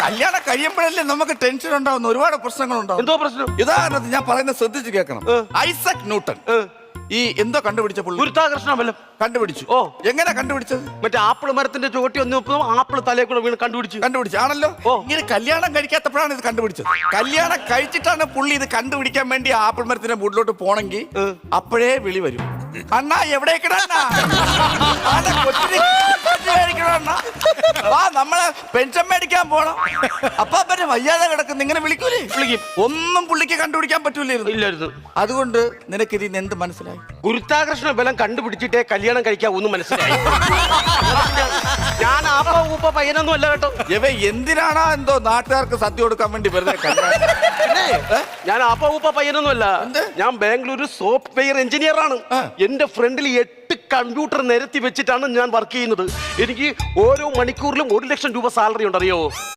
കല്യാണം കഴിയുമ്പോഴല്ലേ നമുക്ക് ടെൻഷൻ ഉണ്ടാവുന്ന ഒരുപാട് പ്രശ്നങ്ങളുണ്ടാവും. എന്തോ പ്രശ്നം? ഉദാഹരണത്തിന് ഞാൻ പറയുന്നത് ശ്രദ്ധിച്ച് കേൾക്കണം. ഐസക് ന്യൂട്ടൺ ഈ എന്തോ കണ്ടുപിടിച്ച പുള്ളി ഗുരുത്വാകർഷണ ബലം കണ്ടുപിടിച്ചു. ഓ. എങ്ങനെ കണ്ടുപിടിച്ചത്? മറ്റേ ആപ്പിൾ മരത്തിന്റെ ചുവട്ടി ഒന്ന് ആപ്പിൾ തലയെ കൂടെ വീണ് കണ്ടുപിടിച്ചു ആണല്ലോ. ഓ. ഇങ്ങനെ കല്യാണം കഴിക്കാത്തപ്പോഴാണ് ഇത് കണ്ടുപിടിച്ചത്. കല്യാണം കഴിച്ചിട്ടാണ് പുള്ളി ഇത് കണ്ടുപിടിക്കാൻ വേണ്ടി ആപ്പിൾ മരത്തിന്റെ മുകളിലോട്ട് പോണെങ്കിൽ അപ്പോഴേ വിളി വരും, അണ്ണാ എവിടേക്കടാ നമ്മളെ പെൻഷൻ മേടിക്കാൻ പോണം. അപ്പൊ പിന്നെ വയ്യാതെ കിടക്കുന്നു, ഇങ്ങനെ വിളിക്കൂലേ? വിളിക്കും. ഒന്നും പുള്ളിക്ക് കണ്ടുപിടിക്കാൻ പറ്റൂലായിരുന്നു. അതുകൊണ്ട് നിനക്ക് ഇതിന് എന്ത് മനസ്സിലായി? ഗുരുത്വാകർഷണ ബലം കണ്ടുപിടിച്ചിട്ടേ കല്യാണം കഴിക്കാൻ ഒന്നും മനസ്സിലായി. ഞാൻ ആപ്പ ഊപ്പ പയ്യനൊന്നും അല്ല കേട്ടോ. എന്തിനാണോ എന്തോ നാട്ടുകാർക്ക് സദ്യ കൊടുക്കാൻ വേണ്ടി വെറുതെ ഞാൻ ആപ്പ ഊപ്പ പയ്യനൊന്നും അല്ല. ഞാൻ ബാംഗ്ലൂർ സോഫ്റ്റ്വെയർ എഞ്ചിനീയർ ആണ്. എന്റെ ഫ്രണ്ടിൽ 8 കമ്പ്യൂട്ടർ നിരത്തി വെച്ചിട്ടാണ് ഞാൻ വർക്ക് ചെയ്യുന്നത്. എനിക്ക് ഓരോ മണിക്കൂറിലും 1 ലക്ഷം രൂപ സാലറി ഉണ്ട്, അറിയോ?